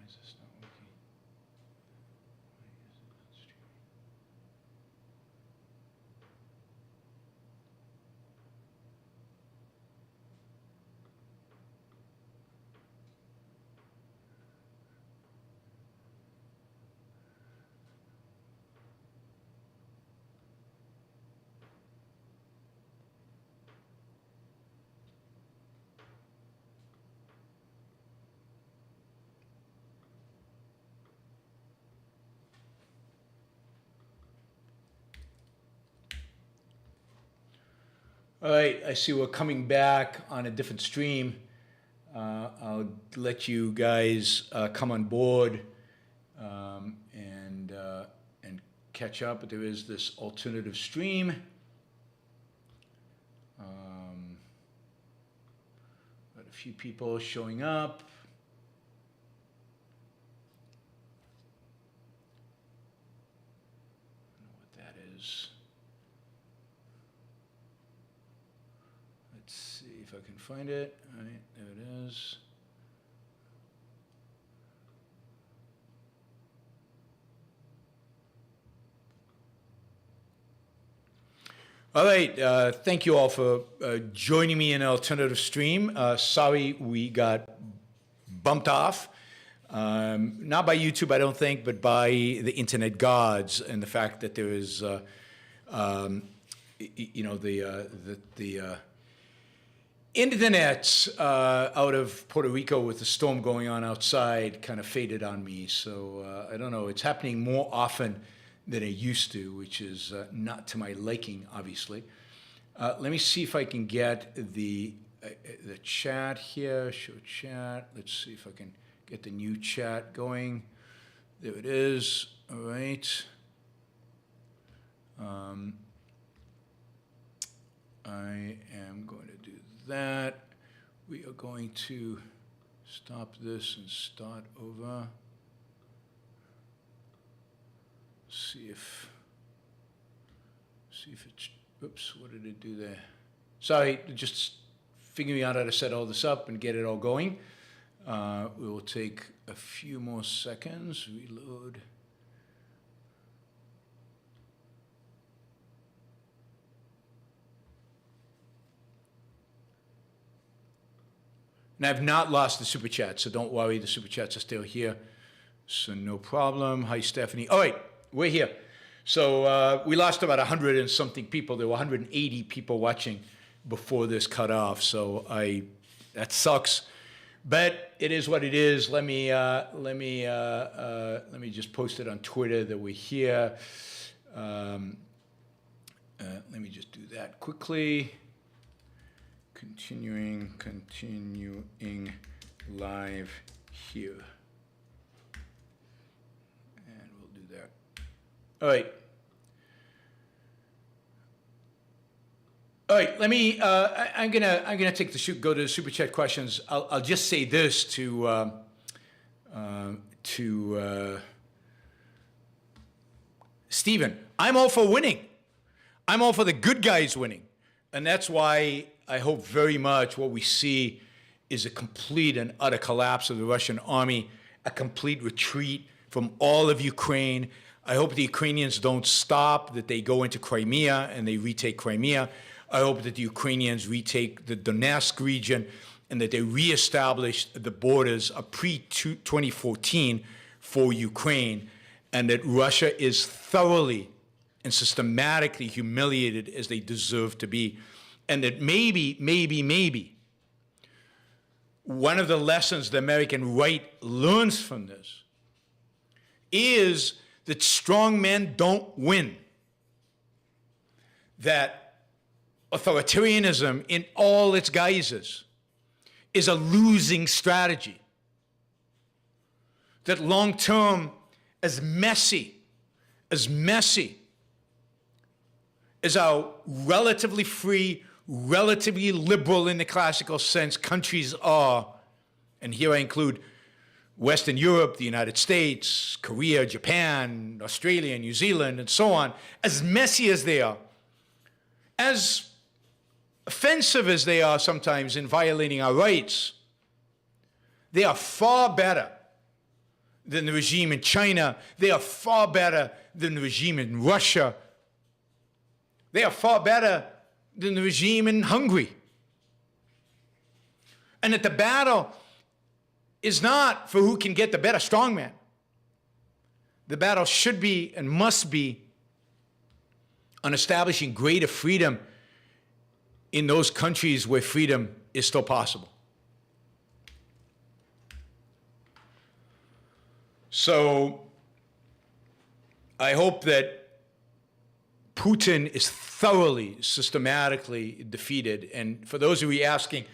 is this not working? Why is it not streaming? All right, I see we're coming back on a different stream. I'll let you guys come on board and catch up. But there is this alternative stream. Got a few people showing up. I don't know what that is. Let's see if I can find it. All right, there it is. All right, thank you all for joining me in an alternative stream. Sorry we got bumped off. Not by YouTube, I don't think, but by the internet gods and the fact that there is, you know, the internet out of Puerto Rico with the storm going on outside kind of faded on me. So I don't know, it's happening more often than it used to, which is not to my liking, obviously. Let me see if I can get the chat here, show chat. Let's see if I can get the new chat going. There it is, all right. I am going to do that. We are going to stop this and start over. See if it's, oops, what did it do there? Sorry, just figuring out how to set all this up and get it all going. We will take a few more seconds, reload. And I've not lost the super chat, so don't worry, the super chats are still here. So no problem. Hi, Stephanie. All right, we're here. So we lost about 100 and something people. There were 180 people watching before this cut off. So that sucks, but it is what it is. Let me just post it on Twitter that we're here. Let me just do that quickly. Continuing live here. And we'll do that. All right. All right, let me, I'm gonna take go to the super chat questions. I'll just say this to Stephen. I'm all for winning. I'm all for the good guys winning. And that's why I hope very much what we see is a complete and utter collapse of the Russian army, a complete retreat from all of Ukraine. I hope the Ukrainians don't stop, that they go into Crimea and they retake Crimea. I hope that the Ukrainians retake the Donetsk region and that they reestablish the borders of pre-2014 for Ukraine, and that Russia is thoroughly and systematically humiliated as they deserve to be. And that maybe, one of the lessons the American right learns from this is that strong men don't win. That authoritarianism in all its guises is a losing strategy. That long-term, as messy as our relatively free, relatively liberal in the classical sense countries are, and here I include Western Europe, the United States, Korea, Japan, Australia, New Zealand, and so on, as messy as they are, as offensive as they are sometimes in violating our rights, they are far better than the regime in China. They are far better than the regime in Russia. They are far better than the regime in Hungary. And that the battle is not for who can get the better strongman. The battle should be and must be on establishing greater freedom in those countries where freedom is still possible. So I hope that Putin is thoroughly, systematically defeated. And for those of you asking,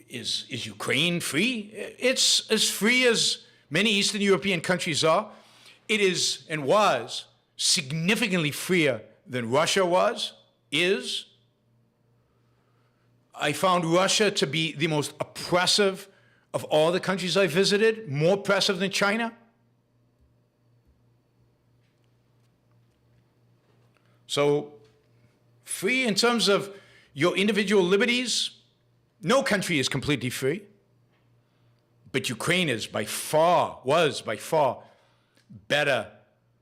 is Ukraine free? It's as free as many Eastern European countries are. It is and was significantly freer than Russia is. I found Russia to be the most oppressive of all the countries I visited, more oppressive than China. So, free in terms of your individual liberties, no country is completely free. But Ukraine is was by far better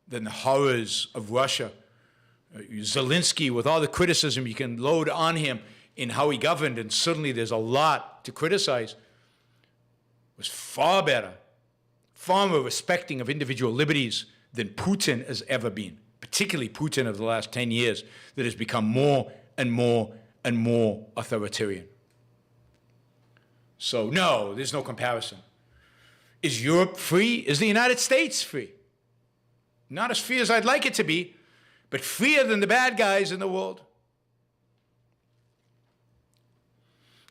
than the horrors of Russia. Zelensky, with all the criticism you can load on him in how he governed, and certainly there's a lot to criticize, was far better, far more respecting of individual liberties than Putin has ever been, particularly Putin of the last 10 years, that has become more and more and more authoritarian. So no, there's no comparison. Is Europe free? Is the United States free? Not as free as I'd like it to be, but freer than the bad guys in the world.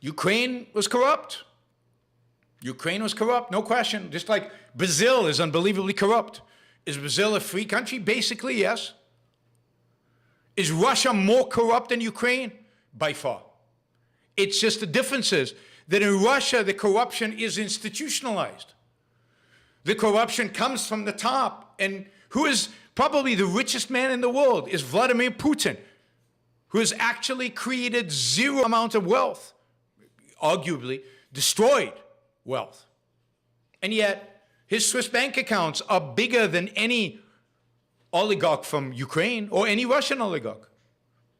Ukraine was corrupt. Ukraine was corrupt, no question. Just like Brazil is unbelievably corrupt. Is Brazil a free country? Basically, yes. Is Russia more corrupt than Ukraine? By far. It's just the difference is that in Russia, the corruption is institutionalized. The corruption comes from the top. And who is probably the richest man in the world is Vladimir Putin, who has actually created zero amount of wealth, arguably destroyed wealth. And yet, his Swiss bank accounts are bigger than any oligarch from Ukraine or any Russian oligarch.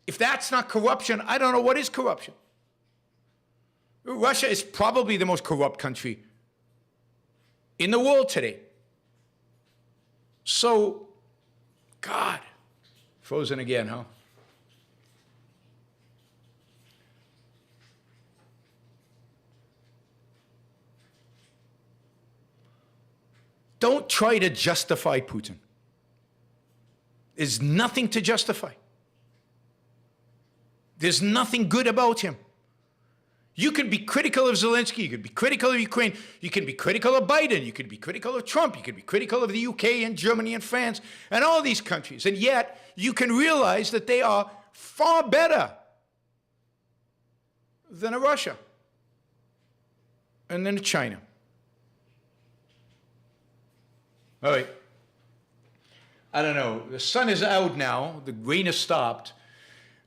If that's not corruption, I don't know what is corruption. Russia is probably the most corrupt country in the world today. So, God, frozen again, huh? Don't try to justify Putin. There's nothing to justify. There's nothing good about him. You can be critical of Zelensky, you can be critical of Ukraine, you can be critical of Biden, you can be critical of Trump, you can be critical of the UK and Germany and France and all these countries, and yet you can realize that they are far better than a Russia and then a China. All right. I don't know. The sun is out now. The rain has stopped.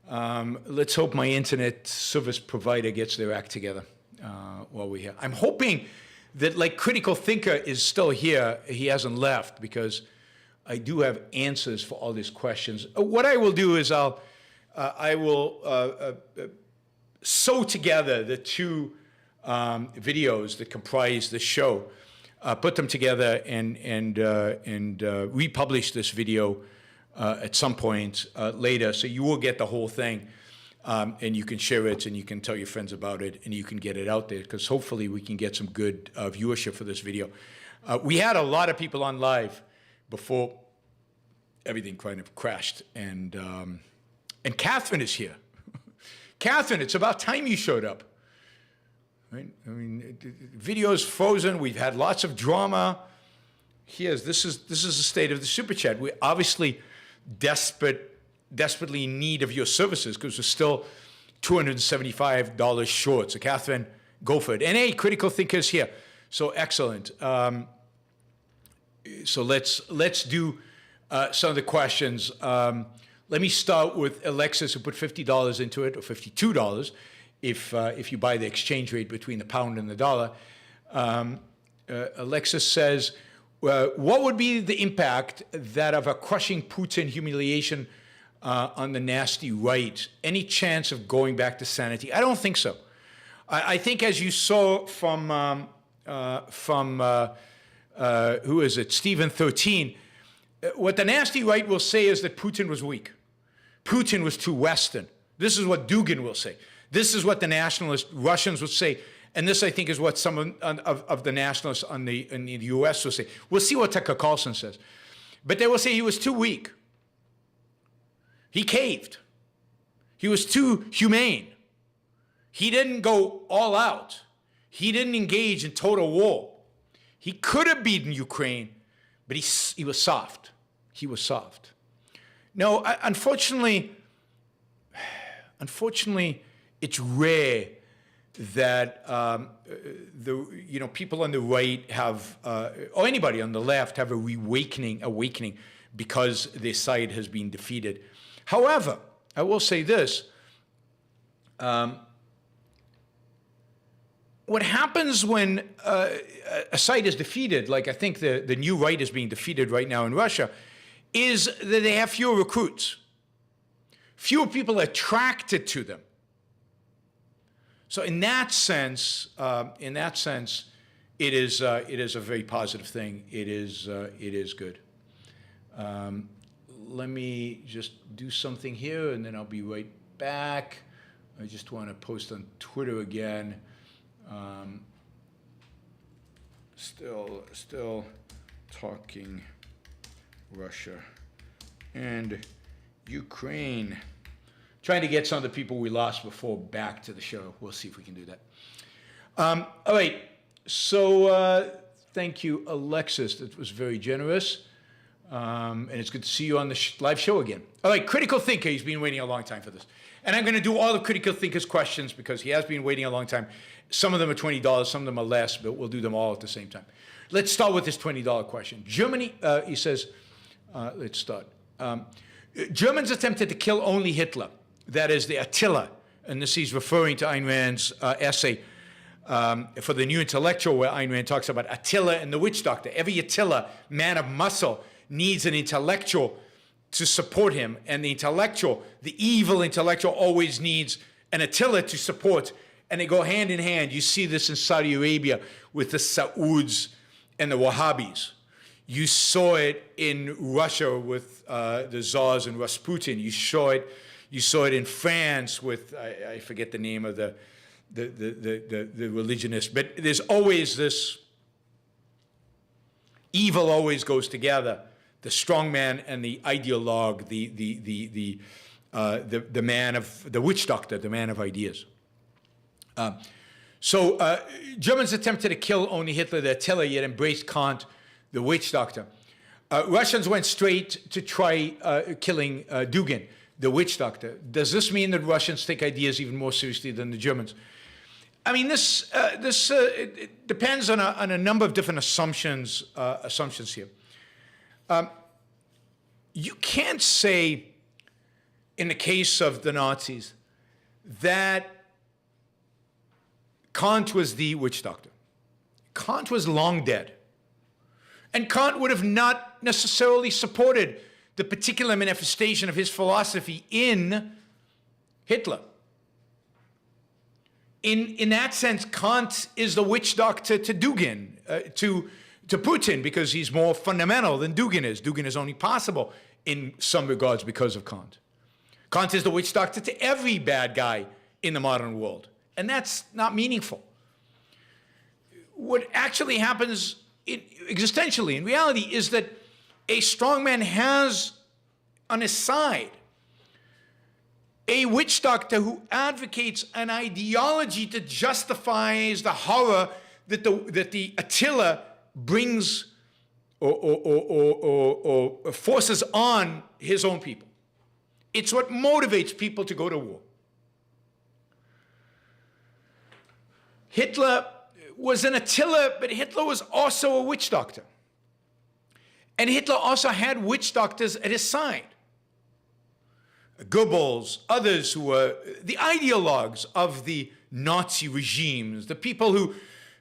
Let's hope my internet service provider gets their act together while we're here. I'm hoping that, like, Critical Thinker is still here. He hasn't left because I do have answers for all these questions. What I will do is I will sew together the two videos that comprise the show. Put them together and republish this video at some point later, so you will get the whole thing, and you can share it, and you can tell your friends about it, and you can get it out there, because hopefully we can get some good viewership for this video. We had a lot of people on live before everything kind of crashed, and Catherine is here. Catherine, it's about time you showed up. Right? I mean, video's frozen. We've had lots of drama. This is the state of the Super Chat. We're obviously desperately in need of your services because we're still $275 short. So Catherine, go for it. And hey, Critical Thinkers here. So excellent. So let's do some of the questions. Let me start with Alexis, who put $50 into it, or $52. If you buy the exchange rate between the pound and the dollar. Alexis says, what would be the impact that of a crushing Putin humiliation on the nasty right? Any chance of going back to sanity? I don't think so. I think, as you saw from who is it, Stephen 13, what the nasty right will say is that Putin was weak. Putin was too Western. This is what Dugin will say. This is what the nationalist Russians would say. And this, I think, is what some of the nationalists in the U.S. will say. We'll see what Tucker Carlson says. But they will say he was too weak. He caved. He was too humane. He didn't go all out. He didn't engage in total war. He could have beaten Ukraine, but he was soft. He was soft. No, unfortunately, it's rare that people on the right have, or anybody on the left, have a awakening because their side has been defeated. However, I will say this. What happens when a side is defeated, like I think the new right is being defeated right now in Russia, is that they have fewer recruits. Fewer people attracted to them. So in that sense, it is a very positive thing. It is good. Let me just do something here, and then I'll be right back. I just want to post on Twitter again. Still talking Russia and Ukraine. Trying to get some of the people we lost before back to the show. We'll see if we can do that. All right. So thank you, Alexis. That was very generous. And it's good to see you on the live show again. All right, Critical Thinker. He's been waiting a long time for this. And I'm going to do all the Critical Thinker's questions because he has been waiting a long time. Some of them are $20, some of them are less, but we'll do them all at the same time. Let's start with this $20 question. Germany, he says, let's start. Germans attempted to kill only Hitler. That is the Attila. And this he's referring to Ayn Rand's essay for the New Intellectual, where Ayn Rand talks about Attila and the witch doctor. Every Attila, man of muscle, needs an intellectual to support him. And the intellectual, the evil intellectual, always needs an Attila to support. And they go hand in hand. You see this in Saudi Arabia with the Sauds and the Wahhabis. You saw it in Russia with the Tsars and Rasputin. You saw it in France with, I forget the name of the religionist. But there's always this, evil always goes together. The strong man and the ideologue, the man of, the witch doctor, the man of ideas. So Germans attempted to kill only Hitler, the Attila, yet embraced Kant, the witch doctor. Russians went straight to try killing Dugin, the witch doctor. Does this mean that Russians take ideas even more seriously than the Germans? I mean, it depends on a number of different assumptions here. You can't say, in the case of the Nazis, that Kant was the witch doctor. Kant was long dead. And Kant would have not necessarily supported the particular manifestation of his philosophy in Hitler. In that sense, Kant is the witch doctor to Dugin, to Putin, because he's more fundamental than Dugin is. Dugin is only possible in some regards because of Kant. Kant is the witch doctor to every bad guy in the modern world. And that's not meaningful. What actually happens existentially, in reality, is that a strongman has on his side a witch doctor who advocates an ideology that justifies the horror that the Attila brings or forces on his own people. It's what motivates people to go to war. Hitler was an Attila, but Hitler was also a witch doctor. And Hitler also had witch doctors at his side. Goebbels, others who were the ideologues of the Nazi regimes, the people who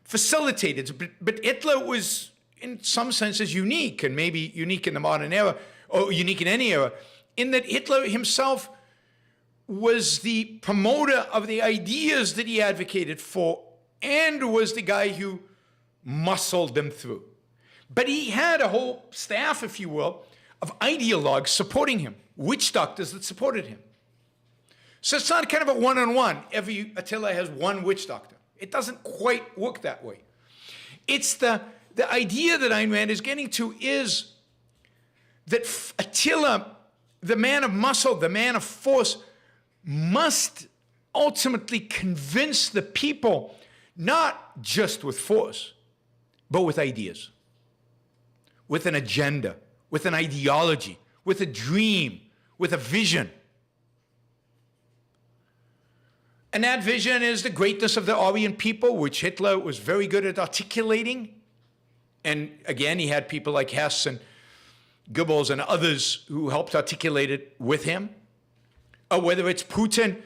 facilitated. But Hitler was, in some senses, unique, and maybe unique in the modern era, or unique in any era, in that Hitler himself was the promoter of the ideas that he advocated for and was the guy who muscled them through. But he had a whole staff, if you will, of ideologues supporting him, witch doctors that supported him. So it's not kind of a one-on-one. Every Attila has one witch doctor. It doesn't quite work that way. It's the idea that Ayn Rand is getting to is that Attila, the man of muscle, the man of force, must ultimately convince the people, not just with force, but with ideas, with an agenda, with an ideology, with a dream, with a vision. And that vision is the greatness of the Aryan people, which Hitler was very good at articulating. And again, he had people like Hess and Goebbels and others who helped articulate it with him. Or whether it's Putin,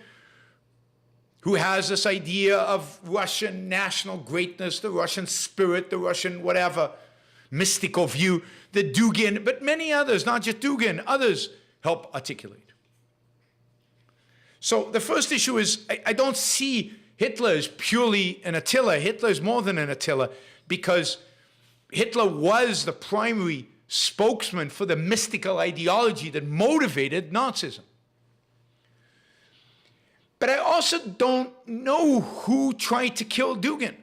who has this idea of Russian national greatness, the Russian spirit, the Russian whatever, mystical view that Dugin, but many others, not just Dugin, others help articulate. So the first issue is I don't see Hitler as purely an Attila. Hitler is more than an Attila because Hitler was the primary spokesman for the mystical ideology that motivated Nazism. But I also don't know who tried to kill Dugin.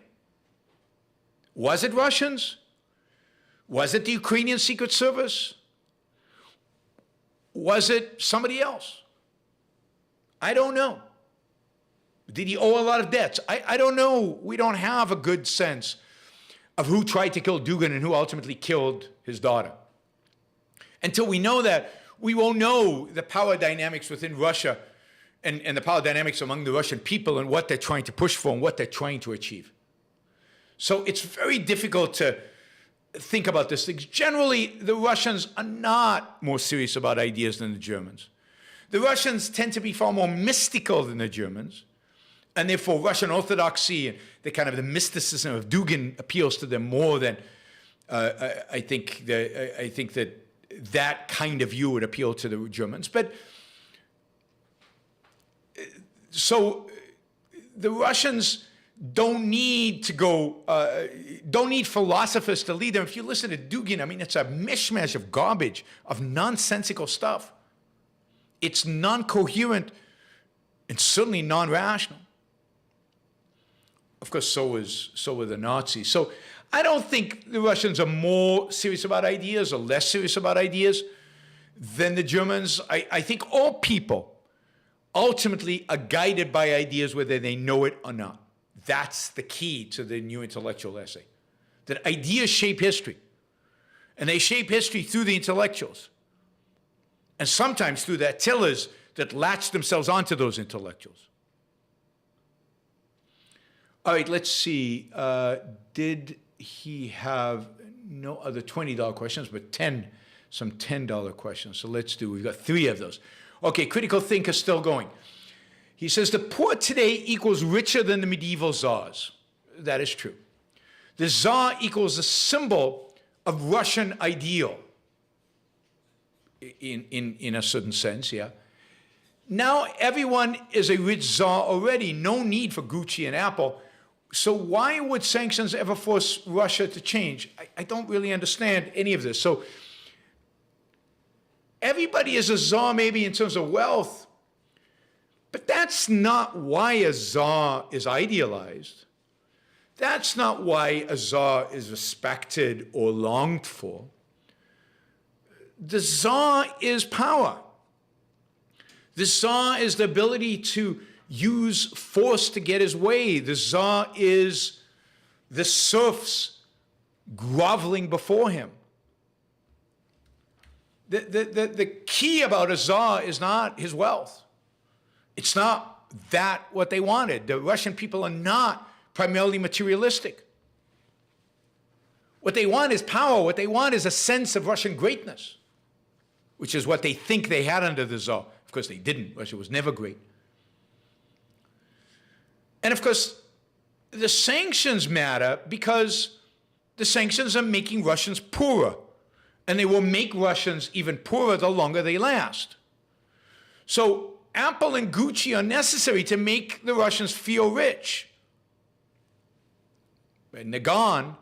Was it Russians? Was it the Ukrainian Secret Service? Was it somebody else? I don't know. Did he owe a lot of debts? I don't know. We don't have a good sense of who tried to kill Dugin and who ultimately killed his daughter. Until we know that, we won't know the power dynamics within Russia and the power dynamics among the Russian people and what they're trying to push for and what they're trying to achieve. So it's very difficult to think about these things. Generally, the Russians are not more serious about ideas than the Germans. The Russians tend to be far more mystical than the Germans, and therefore Russian orthodoxy and the kind of the mysticism of Dugin appeals to them more than I think that kind of view would appeal to the Germans. But so the Russians don't need to go, don't need philosophers to lead them. If you listen to Dugin, I mean, it's a mishmash of garbage, of nonsensical stuff. It's non-coherent and certainly non-rational. Of course, so were the Nazis. So I don't think the Russians are more serious about ideas or less serious about ideas than the Germans. I think all people ultimately are guided by ideas whether they know it or not. That's the key to the new intellectual essay. That ideas shape history. And they shape history through the intellectuals. And sometimes through the Attilas that latch themselves onto those intellectuals. All right, let's see. Did he have no other $20 questions, but some $10 questions? So we've got 3 of those. Okay, critical thinker still going. He says, the poor today equals richer than the medieval czars. That is true. The czar equals a symbol of Russian ideal, in a certain sense, yeah. Now everyone is a rich czar already, no need for Gucci and Apple. So why would sanctions ever force Russia to change? I don't really understand any of this. So everybody is a czar maybe in terms of wealth, but that's not why a czar is idealized. That's not why a czar is respected or longed for. The czar is power. The czar is the ability to use force to get his way. The czar is the serfs groveling before him. The key about a czar is not his wealth. It's not that what they wanted. The Russian people are not primarily materialistic. What they want is power. What they want is a sense of Russian greatness, which is what they think they had under the czar. Of course, they didn't. Russia was never great. And of course, the sanctions matter because the sanctions are making Russians poorer, and they will make Russians even poorer the longer they last. So Apple and Gucci are necessary to make the Russians feel rich. And they're gone,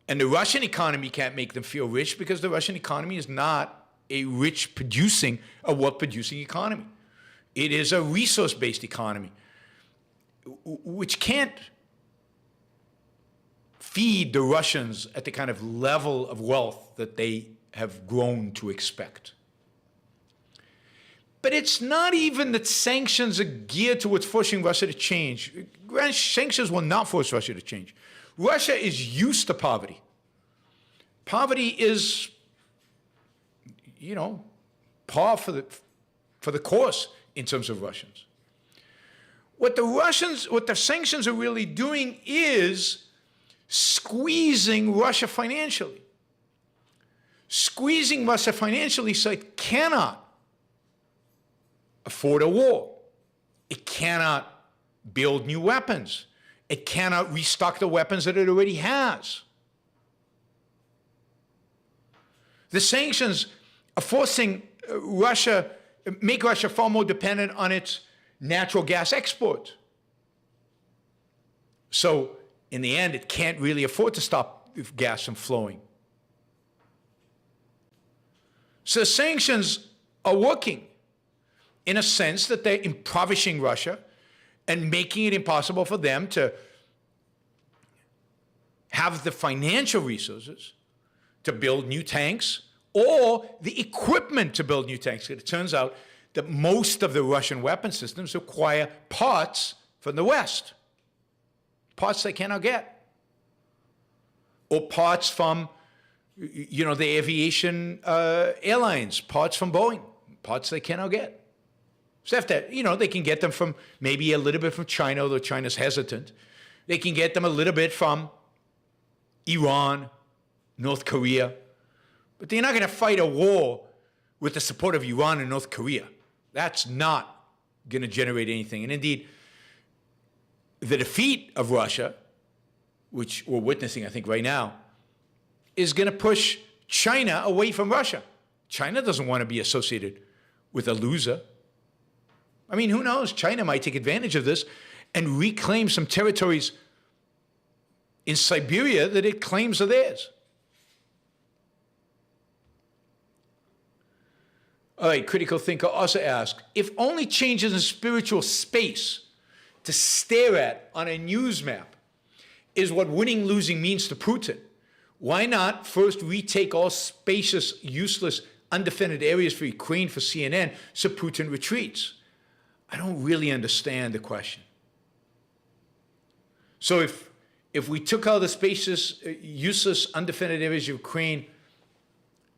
and the Russian economy can't make them feel rich because the Russian economy is not a rich producing, a wealth producing economy. It is a resource-based economy, which can't feed the Russians at the kind of level of wealth that they have grown to expect. But it's not even that sanctions are geared towards forcing Russia to change. Sanctions will not force Russia to change. Russia is used to poverty. Poverty is, you know, par for the course in terms of Russians. What the sanctions are really doing is squeezing Russia financially. Squeezing Russia financially so it cannot afford a war. It cannot build new weapons. It cannot restock the weapons that it already has. The sanctions are forcing Russia, make Russia far more dependent on its natural gas export. So in the end, it can't really afford to stop gas from flowing. So sanctions are working in a sense that they're impoverishing Russia and making it impossible for them to have the financial resources to build new tanks or the equipment to build new tanks. It turns out that most of the Russian weapon systems require parts from the West, parts they cannot get, or parts from, you know, the aviation airlines, parts from Boeing, parts they cannot get. So after, you know, they can get them from maybe a little bit from China, although China's hesitant. They can get them a little bit from Iran, North Korea. But they're not going to fight a war with the support of Iran and North Korea. That's not going to generate anything. And indeed, the defeat of Russia, which we're witnessing, I think, right now, is going to push China away from Russia. China doesn't want to be associated with a loser. I mean, who knows? China might take advantage of this and reclaim some territories in Siberia that it claims are theirs. All right, critical thinker also asked, if only changes in spiritual space to stare at on a news map is what winning, losing means to Putin, why not first retake all spacious, useless, undefended areas for Ukraine for CNN so Putin retreats? I don't really understand the question. So if we took all the spacious, useless, undefended areas of Ukraine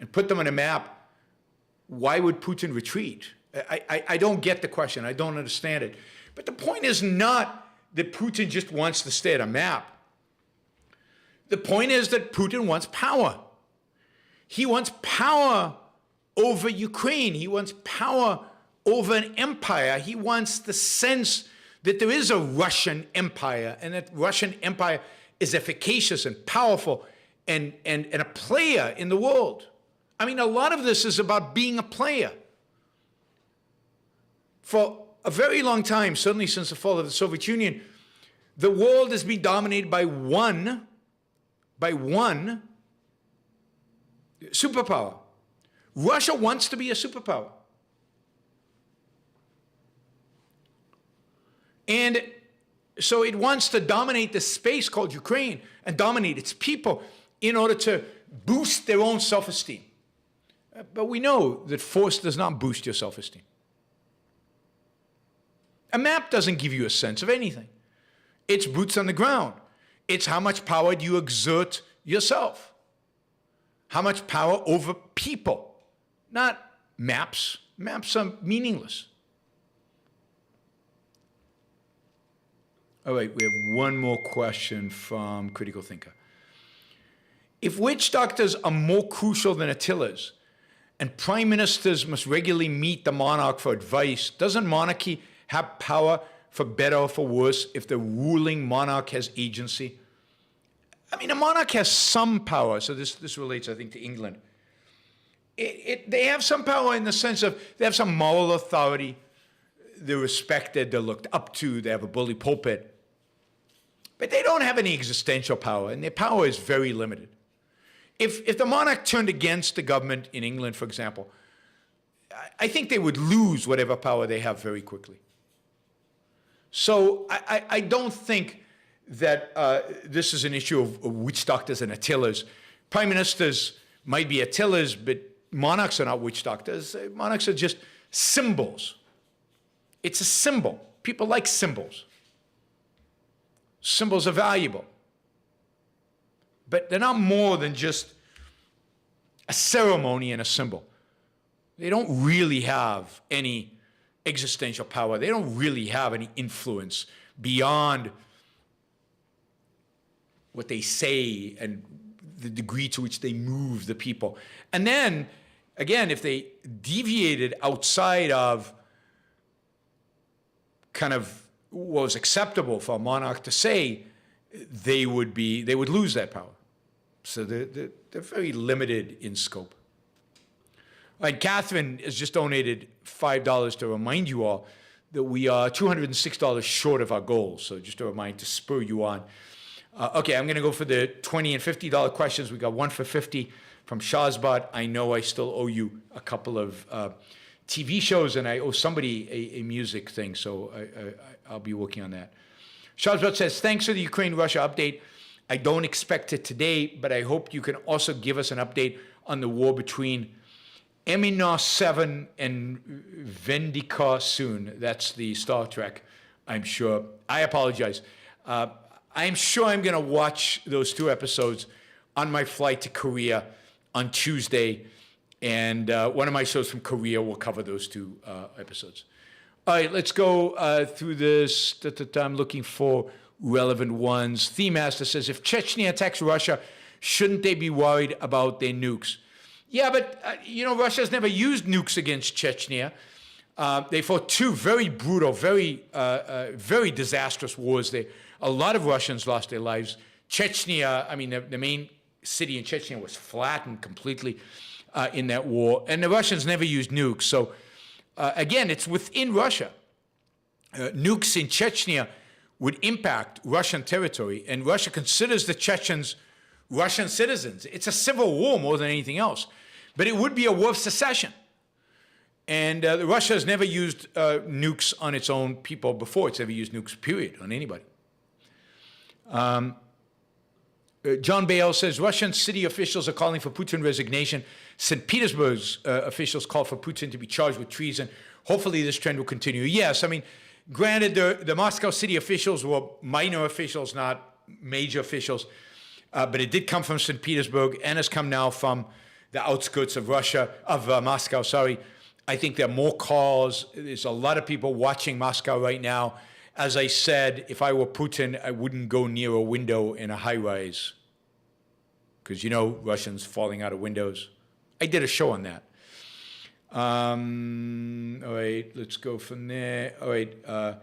and put them on a map, why would Putin retreat? I don't get the question. I don't understand it. But the point is not that Putin just wants to stay at a map. The point is that Putin wants power. He wants power over Ukraine. He wants power over an empire. He wants the sense that there is a Russian empire and that Russian empire is efficacious and powerful and a player in the world. I mean, a lot of this is about being a player. For a very long time, certainly since the fall of the Soviet Union, the world has been dominated by one superpower. Russia wants to be a superpower. And so it wants to dominate this space called Ukraine and dominate its people in order to boost their own self-esteem. But we know that force does not boost your self-esteem. A map doesn't give you a sense of anything. It's boots on the ground. It's how much power do you exert yourself? How much power over people? Not maps. Maps are meaningless. All right, we have one more question from Critical Thinker. If witch doctors are more crucial than Attilas, and prime ministers must regularly meet the monarch for advice, doesn't monarchy have power for better or for worse, if the ruling monarch has agency. I mean, a monarch has some power, so this relates, I think, to England. They have some power in the sense of they have some moral authority. They're respected, they're looked up to, they have a bully pulpit. But they don't have any existential power, and their power is very limited. If the monarch turned against the government in England, for example, I think they would lose whatever power they have very quickly. So I don't think that this is an issue of witch doctors and Attilas. Prime ministers might be Attilas, but monarchs are not witch doctors. Monarchs are just symbols. It's a symbol. People like symbols. Symbols are valuable. But they're not more than just a ceremony and a symbol. They don't really have any existential power. They don't really have any influence beyond what they say and the degree to which they move the people. And then, again, if they deviated outside of kind of what was acceptable for a monarch to say, they would lose that power. So they're very limited in scope. Like Catherine has just donated $5 to remind you all that we are $206 short of our goal. So just a reminder to spur you on. Okay, I'm going to go for the $20 and $50 questions. We got one for 50 from Shazbot. I know I still owe you a couple of TV shows, and I owe somebody a music thing, so I'll be working on that. Shazbot says, thanks for the Ukraine-Russia update. I don't expect it today, but I hope you can also give us an update on the war between Eminos 7 and Vendika soon. That's the Star Trek, I'm sure. I apologize. I'm sure I'm going to watch those 2 episodes on my flight to Korea on Tuesday, and one of my shows from Korea will cover those 2 episodes. All right, let's go through this. I'm looking for relevant ones. Theme Master says, if Chechnya attacks Russia, shouldn't they be worried about their nukes? Yeah, but, Russia's never used nukes against Chechnya. They fought 2 very brutal, very disastrous wars there. A lot of Russians lost their lives. Chechnya, I mean, the main city in Chechnya was flattened completely in that war. And the Russians never used nukes. So, again, it's within Russia. Nukes in Chechnya would impact Russian territory. And Russia considers the Chechens Russian citizens. It's a civil war more than anything else. But it would be a war of secession. And Russia has never used nukes on its own people before. It's never used nukes, period, on anybody. John Bale says, Russian city officials are calling for Putin resignation. St. Petersburg's officials call for Putin to be charged with treason. Hopefully this trend will continue. Yes, I mean, granted, the Moscow city officials were minor officials, not major officials. But it did come from St. Petersburg and has come now from the outskirts of Moscow, sorry. I think there are more calls. There's a lot of people watching Moscow right now. As I said, if I were Putin, I wouldn't go near a window in a high-rise. Because, Russians falling out of windows. I did a show on that. All right, let's go from there. All right,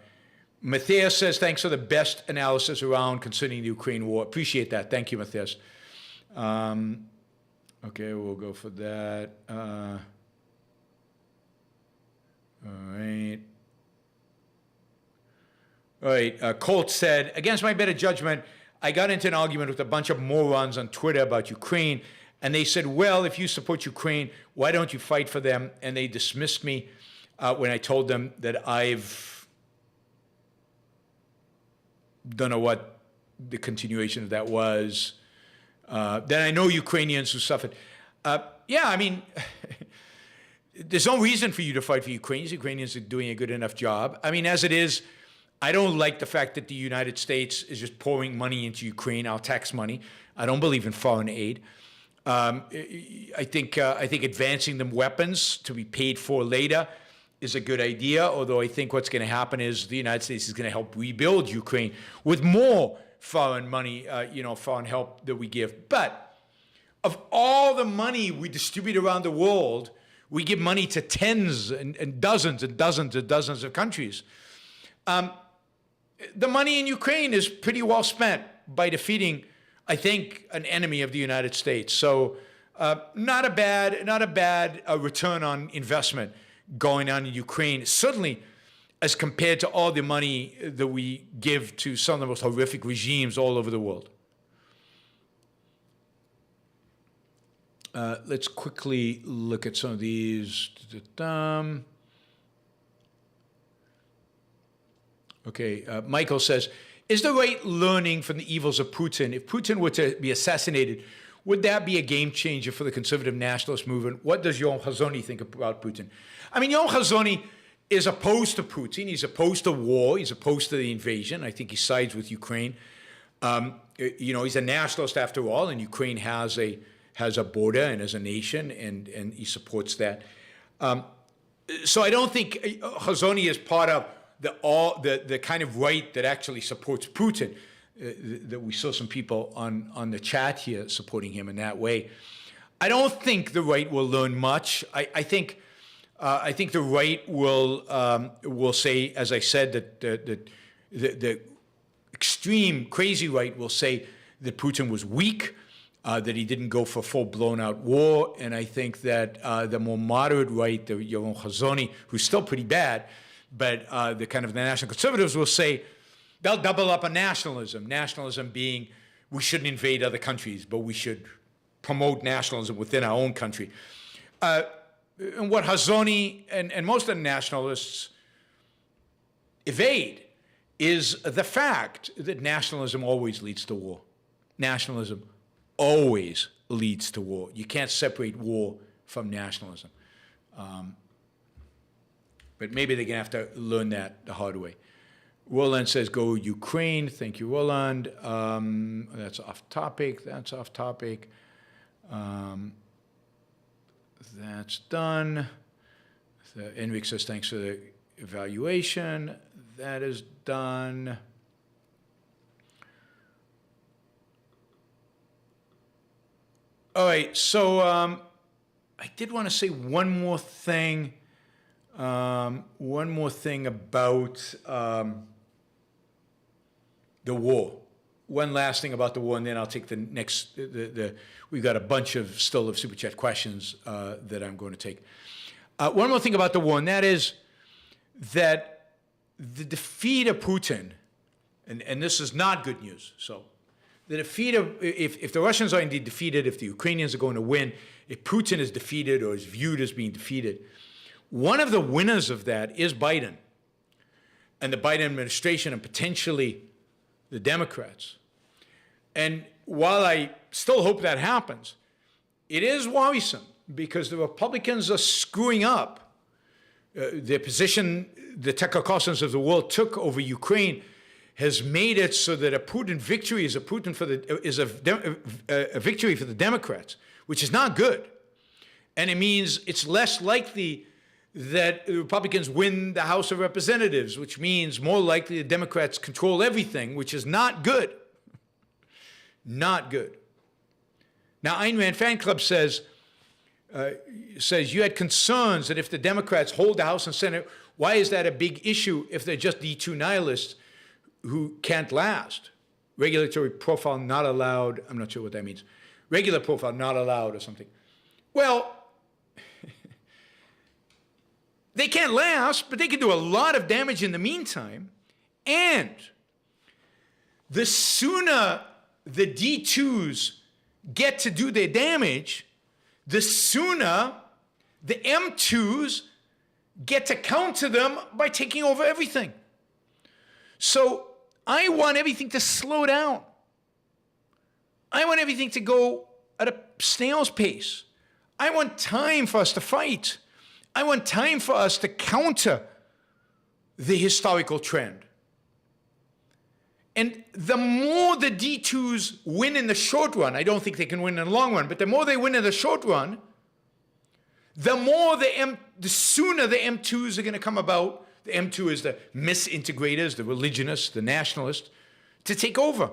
Matthias says, thanks for the best analysis around concerning the Ukraine war. Appreciate that. Thank you, Matthias. Okay, we'll go for that. All right. All right, Colt said, against my better judgment, I got into an argument with a bunch of morons on Twitter about Ukraine, and they said, well, if you support Ukraine, why don't you fight for them? And they dismissed me when I told them that I've don't know what the continuation of that was. Then I know Ukrainians who suffered. Yeah, I mean, there's no reason for you to fight for Ukrainians. Ukrainians are doing a good enough job. I mean, as it is, I don't like the fact that the United States is just pouring money into Ukraine, our tax money. I don't believe in foreign aid. I think advancing them weapons to be paid for later is a good idea, although I think what's going to happen is the United States is going to help rebuild Ukraine with more foreign money, foreign help that we give. But of all the money we distribute around the world, we give money to tens and dozens and dozens and dozens of countries. the money in Ukraine is pretty well spent by defeating, I think, an enemy of the United States. So not a bad return on investment going on in Ukraine, certainly as compared to all the money that we give to some of the most horrific regimes all over the world. Let's quickly look at some of these. Okay, Michael says, is the right learning from the evils of Putin? If Putin were to be assassinated, would that be a game changer for the conservative nationalist movement? What does Yaron Hazony think about Putin? I mean, Yaron Hazony is opposed to Putin. He's opposed to war. He's opposed to the invasion. I think he sides with Ukraine. You know, he's a nationalist after all, and Ukraine has a border and as a nation, and he supports that. So I don't think Hazony is part of the kind of right that actually supports Putin. That we saw some people on the chat here supporting him in that way. I don't think the right will learn much. I think the right will say, as I said, that the extreme crazy right will say that Putin was weak, that he didn't go for full blown out war, and I think that the more moderate right, the Yaron Hazony, who's still pretty bad, but the kind of the national conservatives will say they'll double up on nationalism. Nationalism being we shouldn't invade other countries, but we should promote nationalism within our own country. And what Hazony and most of the nationalists evade is the fact that nationalism always leads to war. Nationalism always leads to war. You can't separate war from nationalism. But maybe they're going to have to learn that the hard way. Roland says, go Ukraine. Thank you, Roland. That's off topic. That's off topic. That's done. Enric says, thanks for the evaluation. That is done. All right, so I did want to say one more thing. One more thing about the war. One last thing about the war, and then I'll take the next. We've got a bunch of still of Super Chat questions that I'm going to take. One more thing about the war, and that is that the defeat of Putin, and this is not good news. So the defeat of, if the Russians are indeed defeated, if the Ukrainians are going to win, if Putin is defeated or is viewed as being defeated, one of the winners of that is Biden and the Biden administration and potentially the Democrats. And while I still hope that happens, it is worrisome because the Republicans are screwing up their position. The Tucker Carlsons of the world took over Ukraine has made it so that a Putin victory is a victory for the Democrats, which is not good. And it means it's less likely that the Republicans win the House of Representatives, which means more likely the Democrats control everything, which is not good. Not good. Now, Ayn Rand Fan Club says you had concerns that if the Democrats hold the House and Senate, why is that a big issue if they're just D2 nihilists who can't last? Regulatory profile not allowed. I'm not sure what that means. Regular profile not allowed or something. Well, they can't last, but they can do a lot of damage in the meantime. And the sooner the D2s get to do their damage, the sooner the M2s get to counter them by taking over everything. So I want everything to slow down. I want everything to go at a snail's pace. I want time for us to fight. I want time for us to counter the historical trend. And the more the D2s win in the short run, I don't think they can win in the long run, but the more they win in the short run, the sooner the M2s are going to come about. The M2 is the misintegrators, the religionists, the nationalists, to take over.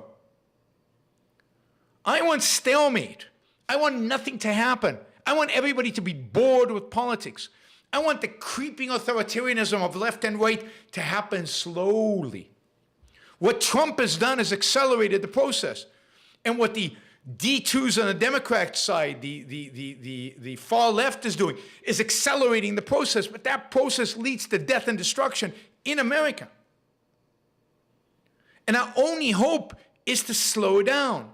I want stalemate. I want nothing to happen. I want everybody to be bored with politics. I want the creeping authoritarianism of left and right to happen slowly. What Trump has done is accelerated the process. And what the D2s on the Democrat side, the far left is doing, is accelerating the process. But that process leads to death and destruction in America. And our only hope is to slow down.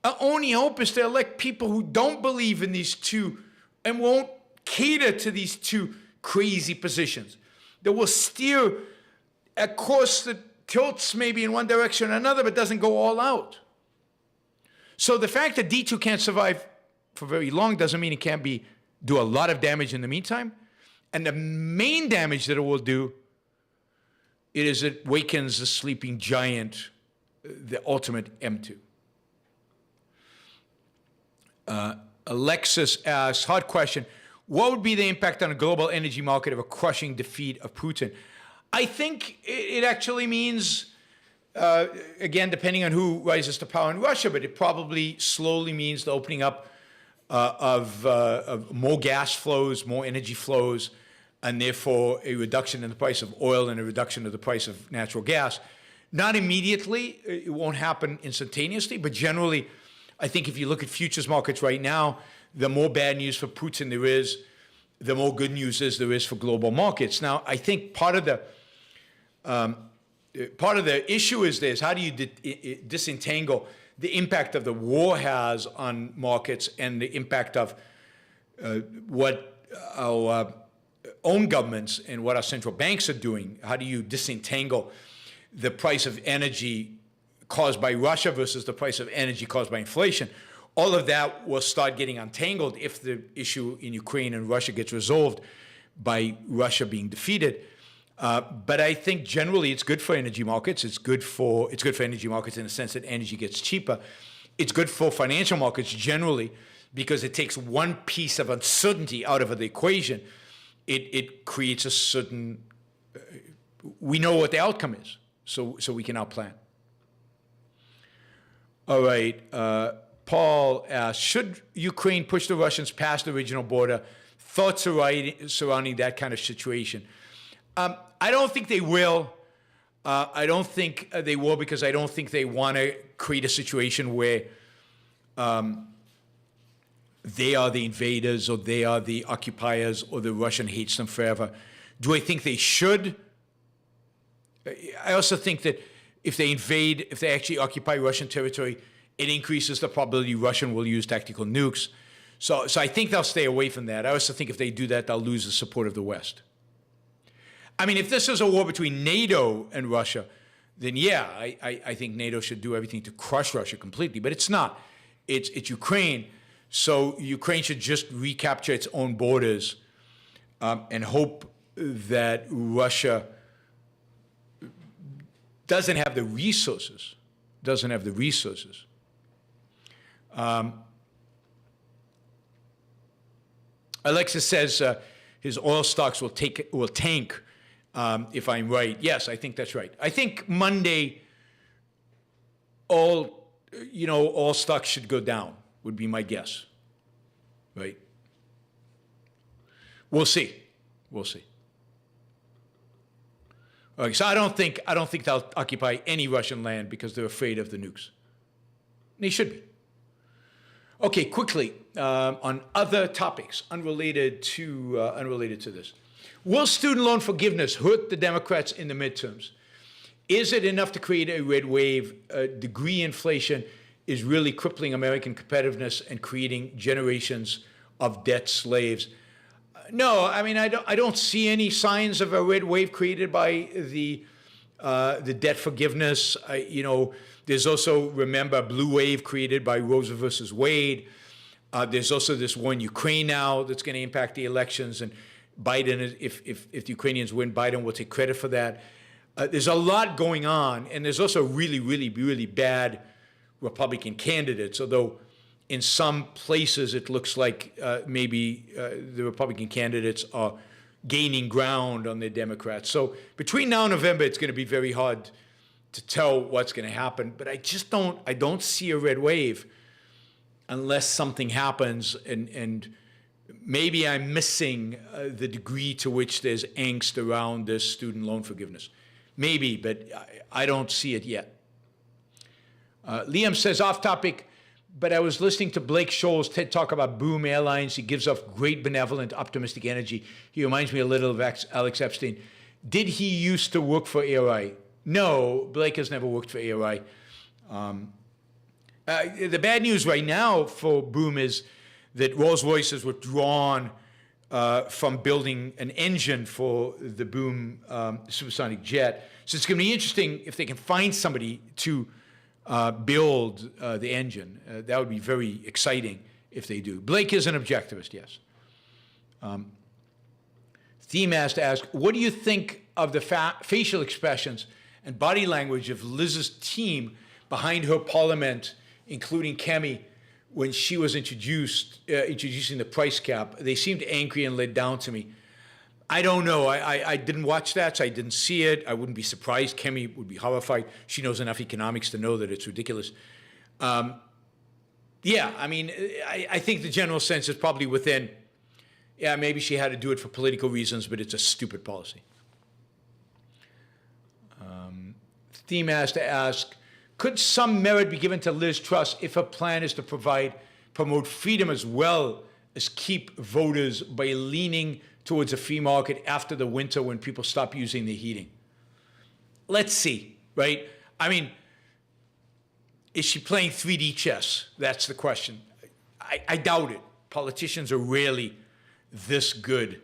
Our only hope is to elect people who don't believe in these two and won't cater to these two crazy positions, that will steer a course that tilts maybe in one direction or another, but doesn't go all out. So the fact that D2 can't survive for very long doesn't mean it can't do a lot of damage in the meantime. And the main damage that it will do is it wakens the sleeping giant, the ultimate M2. Alexis asks, hard question, what would be the impact on the global energy market of a crushing defeat of Putin? I think it actually means, again, depending on who rises to power in Russia, but it probably slowly means the opening up of more gas flows, more energy flows, and therefore a reduction in the price of oil and a reduction of the price of natural gas. Not immediately, it won't happen instantaneously, but generally, I think if you look at futures markets right now, the more bad news for Putin there is, the more good news there is for global markets. Now, I think part of the issue is this: how do you disentangle the impact of the war has on markets and the impact of what our own governments and what our central banks are doing? How do you disentangle the price of energy caused by Russia versus the price of energy caused by inflation? All of that will start getting untangled if the issue in Ukraine and Russia gets resolved by Russia being defeated. But I think generally it's good for energy markets. It's good for energy markets in the sense that energy gets cheaper. It's good for financial markets generally because it takes one piece of uncertainty out of the equation. It creates a certain, we know what the outcome is, so we can now plan. All right. Paul asks, should Ukraine push the Russians past the regional border? Thoughts surrounding that kind of situation? I don't think they will. I don't think they will because I don't think they want to create a situation where they are the invaders or they are the occupiers or the Russian hates them forever. Do I think they should? I also think that if they invade, if they actually occupy Russian territory, it increases the probability Russian will use tactical nukes. So I think they'll stay away from that. I also think if they do that, they'll lose the support of the West. I mean, if this is a war between NATO and Russia, then yeah, I think NATO should do everything to crush Russia completely. But it's not. It's Ukraine. So Ukraine should just recapture its own borders and hope that Russia doesn't have the resources. Alexis says his oil stocks will tank if I'm right. Yes, I think that's right. I think Monday all stocks should go down, would be my guess. Right? We'll see. Okay, so I don't think they'll occupy any Russian land because they're afraid of the nukes. They should be. Okay, quickly on other topics unrelated to this. Will student loan forgiveness hurt the Democrats in the midterms? Is it enough to create a red wave? Degree inflation is really crippling American competitiveness and creating generations of debt slaves. No, I mean I don't see any signs of a red wave created by the debt forgiveness. There's also, remember, a blue wave created by Roe versus Wade. There's also this war in Ukraine now that's going to impact the elections, and Biden, if the Ukrainians win, Biden will take credit for that. There's a lot going on, and there's also really, really, really bad Republican candidates, although in some places it looks like maybe the Republican candidates are gaining ground on the Democrats. So between now and November, it's going to be very hard to tell what's going to happen. But I don't see a red wave unless something happens, and maybe I'm missing the degree to which there's angst around this student loan forgiveness. Maybe, but I don't see it yet. Liam says, off topic, but I was listening to Blake Scholl's TED Talk about Boom Airlines. He gives off great, benevolent, optimistic energy. He reminds me a little of Alex Epstein. Did he used to work for ARI? No, Blake has never worked for ARI. The bad news right now for Boom is that Rolls-Royce has withdrawn from building an engine for the Boom supersonic jet. So it's going to be interesting if they can find somebody to build the engine. That would be very exciting if they do. Blake is an objectivist, yes. Theme has to ask, what do you think of the facial expressions and body language of Liz's team behind her parliament, including Kemi, when she was introducing the price cap? They seemed angry and let down to me. I don't know. I didn't watch that, so I didn't see it. I wouldn't be surprised. Kemi would be horrified. She knows enough economics to know that it's ridiculous. Yeah, I mean, I think the general sense is probably within, yeah, maybe she had to do it for political reasons, but it's a stupid policy. Theme has to ask, could some merit be given to Liz Truss if her plan is to promote freedom as well as keep voters by leaning towards a free market after the winter when people stop using the heating? Let's see, right? I mean, is she playing 3D chess? That's the question. I doubt it. Politicians are rarely this good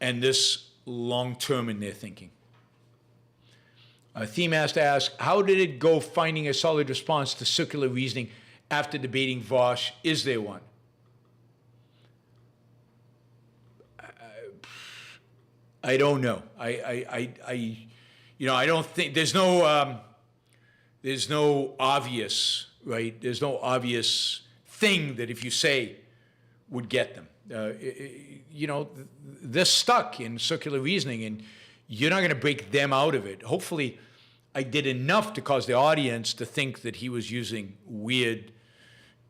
and this long-term in their thinking. Theme has to ask, how did it go finding a solid response to circular reasoning after debating Vosh? Is there one? I don't know. You know, I don't think there's no obvious, right? There's no obvious thing that if you say would get them. You know, they're stuck in circular reasoning, and you're not going to break them out of it. Hopefully, I did enough to cause the audience to think that he was using weird,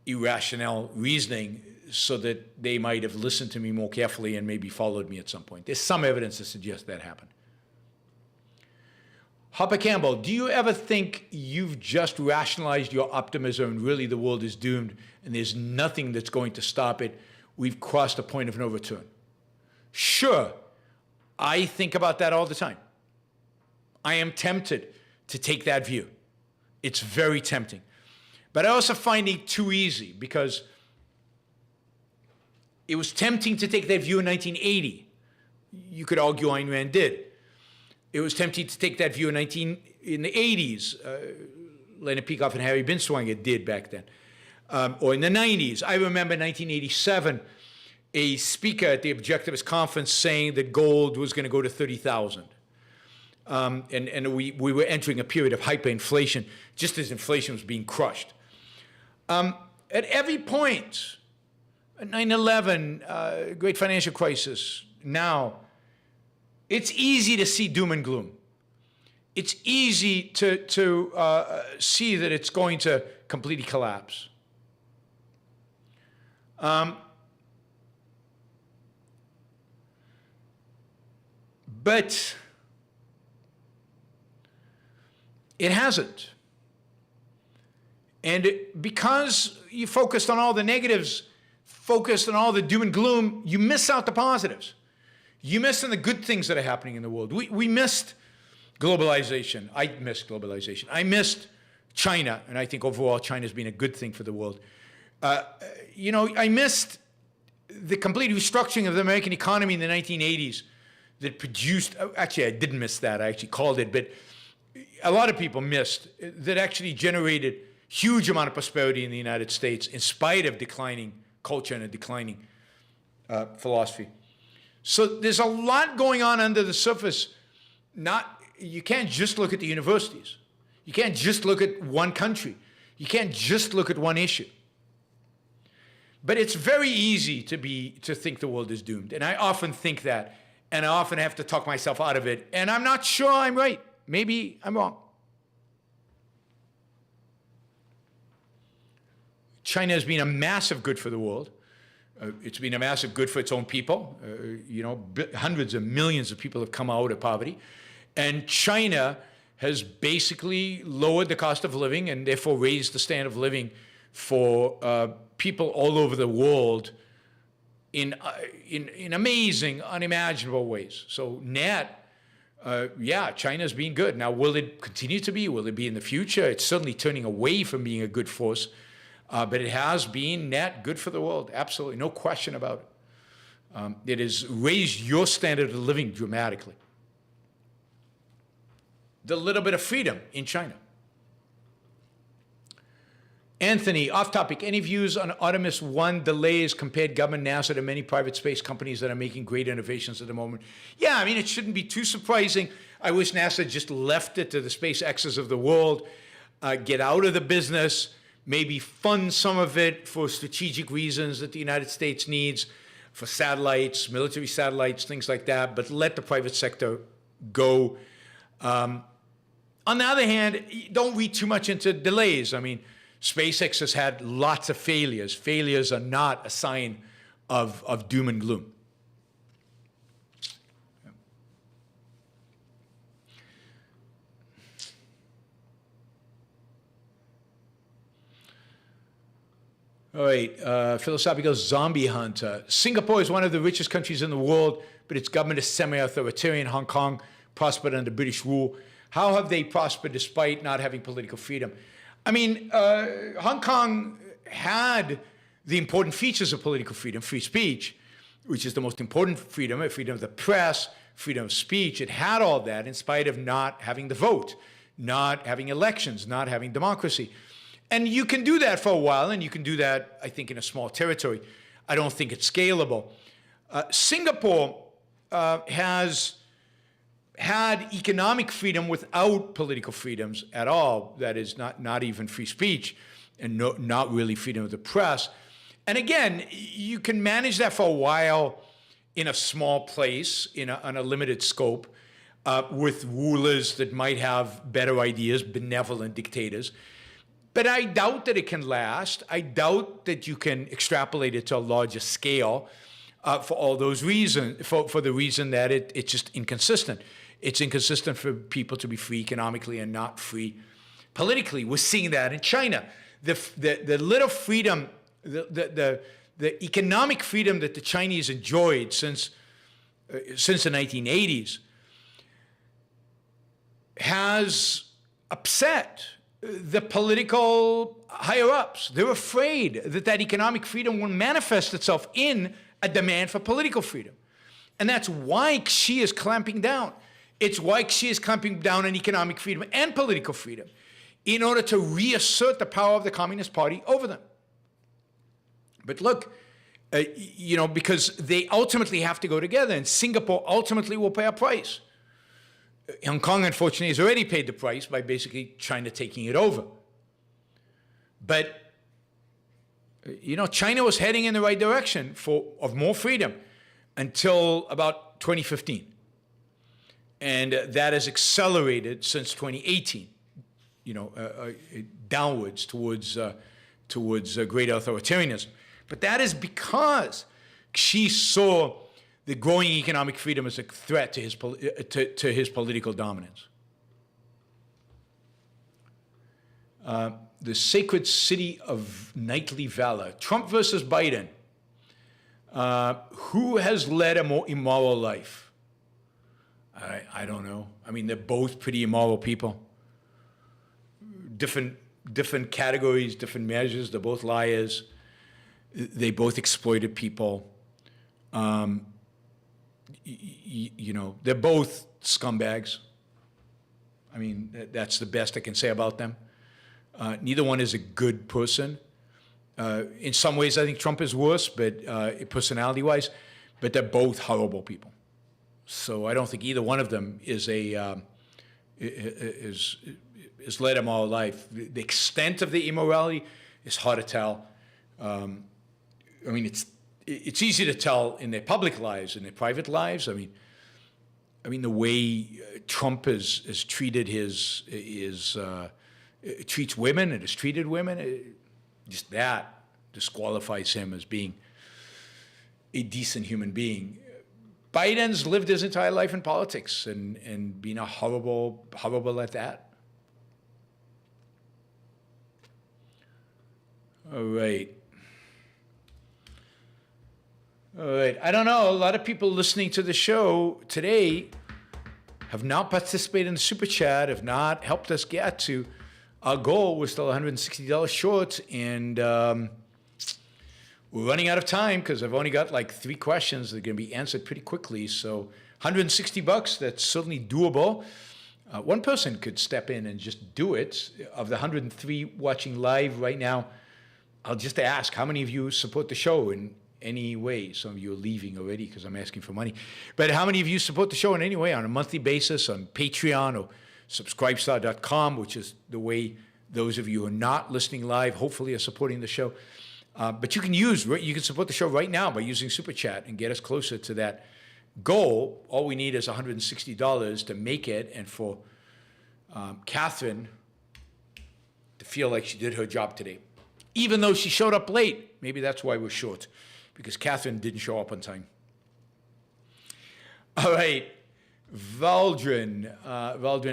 irrational reasoning so that they might have listened to me more carefully and maybe followed me at some point. There's some evidence to suggest that happened. Hopper Campbell, do you ever think you've just rationalized your optimism and really the world is doomed and there's nothing that's going to stop it? We've crossed a point of no return. Sure, I think about that all the time. I am tempted to take that view. It's very tempting. But I also find it too easy because it was tempting to take that view in 1980. You could argue Ayn Rand did. It was tempting to take that view in the 80s. Leonard Peikoff and Harry Binswanger did back then. Or in the 90s. I remember in 1987, a speaker at the Objectivist Conference saying that gold was going to go to 30,000. And we were entering a period of hyperinflation, just as inflation was being crushed. At every point, 9/11, great financial crisis, now, it's easy to see doom and gloom. It's easy to see that it's going to completely collapse. But it hasn't. And because you focused on all the negatives, focused on all the doom and gloom, you miss out the positives. You miss on the good things that are happening in the world. We missed globalization. I missed globalization. I missed China, and I think overall China's been a good thing for the world. You know, I missed the complete restructuring of the American economy in the 1980s that produced, actually I didn't miss that, I actually called it, but a lot of people missed, that actually generated huge amount of prosperity in the United States in spite of declining culture and a declining philosophy. So there's a lot going on under the surface. You can't just look at the universities. You can't just look at one country. You can't just look at one issue. But it's very easy to think the world is doomed. And I often think that. And I often have to talk myself out of it. And I'm not sure I'm right. Maybe I'm wrong. China has been a massive good for the world. It's been a massive good for its own people. You know, hundreds of millions of people have come out of poverty. And China has basically lowered the cost of living and therefore raised the standard of living for people all over the world in amazing, unimaginable ways. So net, yeah, China's been good. Now, will it continue to be? Will it be in the future? It's certainly turning away from being a good force, but it has been net good for the world. Absolutely, no question about it. It has raised your standard of living dramatically. The little bit of freedom in China. Anthony, off topic, any views on Artemis 1 delays compared government NASA to many private space companies that are making great innovations at the moment? Yeah, I mean, it shouldn't be too surprising. I wish NASA just left it to the SpaceX's of the world, get out of the business, maybe fund some of it for strategic reasons that the United States needs, for satellites, military satellites, things like that, but let the private sector go. On the other hand, don't read too much into delays. I mean, SpaceX has had lots of failures. Failures are not a sign of doom and gloom. All right, philosophical zombie hunter. Singapore is one of the richest countries in the world, but its government is semi-authoritarian. Hong Kong prospered under British rule. How have they prospered despite not having political freedom? I mean, Hong Kong had the important features of political freedom, free speech, which is the most important freedom, freedom of the press, freedom of speech. It had all that in spite of not having the vote, not having elections, not having democracy. And you can do that for a while, and you can do that, I think, in a small territory. I don't think it's scalable. Singapore has had economic freedom without political freedoms at all. That is not even free speech and not really freedom of the press. And again, you can manage that for a while in a small place, on a limited scope, with rulers that might have better ideas, benevolent dictators. But I doubt that it can last. I doubt that you can extrapolate it to a larger scale for all those reasons, for the reason that it's just inconsistent. It's inconsistent for people to be free economically and not free politically. We're seeing that in China. The little freedom, the economic freedom that the Chinese enjoyed since the 1980s has upset the political higher-ups. They're afraid that economic freedom will manifest itself in a demand for political freedom. And that's why Xi is clamping down. It's why Xi is clamping down on economic freedom and political freedom in order to reassert the power of the Communist Party over them. But look, because they ultimately have to go together, and Singapore ultimately will pay a price. Hong Kong, unfortunately, has already paid the price by basically China taking it over. But, China was heading in the right direction of more freedom until about 2015. And that has accelerated since 2018, downwards towards greater authoritarianism. But that is because Xi saw the growing economic freedom as a threat to his political dominance. The sacred city of knightly valor. Trump versus Biden. Who has led a more immoral life? I don't know. I mean, they're both pretty immoral people. Different categories, different measures. They're both liars. They both exploited people. They're both scumbags. I mean, that's the best I can say about them. Neither one is a good person. In some ways, I think Trump is worse, but personality-wise, but they're both horrible people. So I don't think either one of them is led a moral life. The extent of the immorality is hard to tell. I mean, it's easy to tell in their public lives, in their private lives. I mean, the way Trump has treated treats women and has treated women, just that disqualifies him as being a decent human being. Biden's lived his entire life in politics and been a horrible at that. All right. I don't know. A lot of people listening to the show today have not participated in the Super Chat, have not helped us get to our goal. We're still $160 short, and we're running out of time because I've only got like 3 questions that are going to be answered pretty quickly. So $160, that's certainly doable. One person could step in and just do it. Of the 103 watching live right now, I'll just ask, how many of you support the show in any way? Some of you are leaving already because I'm asking for money. But how many of you support the show in any way on a monthly basis on Patreon or subscribestar.com, which is the way those of you who are not listening live hopefully are supporting the show. But you can support the show right now by using Super Chat and get us closer to that goal. All we need is $160 to make it, and for Catherine to feel like she did her job today. Even though she showed up late. Maybe that's why we're short, because Catherine didn't show up on time. All right. Valdrin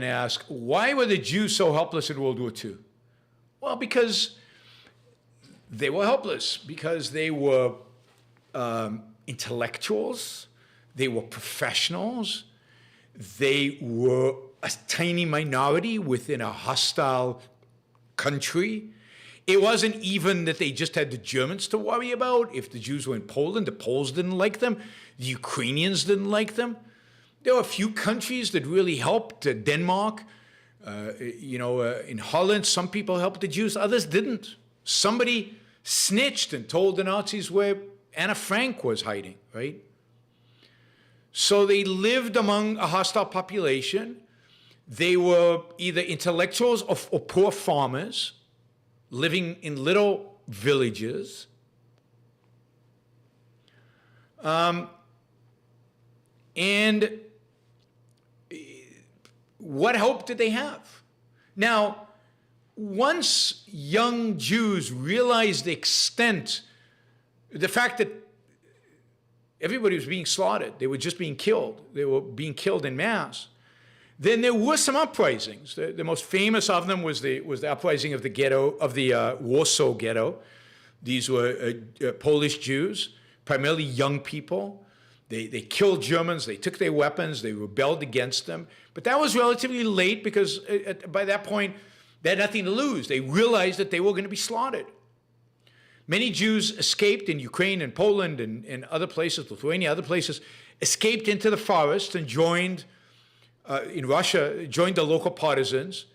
asks, why were the Jews so helpless in World War II? Well, because they were helpless, because they were intellectuals, they were professionals, they were a tiny minority within a hostile country. It wasn't even that they just had the Germans to worry about. If the Jews were in Poland, the Poles didn't like them. The Ukrainians didn't like them. There were a few countries that really helped. Denmark, in Holland, some people helped the Jews, others didn't. Somebody snitched and told the Nazis where Anna Frank was hiding, right? So they lived among a hostile population. They were either intellectuals or poor farmers, living in little villages. And what hope did they have? Now, once young Jews realized the fact that everybody was being slaughtered, they were just being killed, they were being killed in mass, then there were some uprisings. The most famous of them was the uprising of the ghetto, of the Warsaw Ghetto. These were Polish Jews, primarily young people. They killed Germans, they took their weapons, they rebelled against them. But that was relatively late because by that point, they had nothing to lose. They realized that they were going to be slaughtered. Many Jews escaped in Ukraine and Poland and other places, Lithuania, other places, escaped into the forest and joined, in Russia, joined the local partisans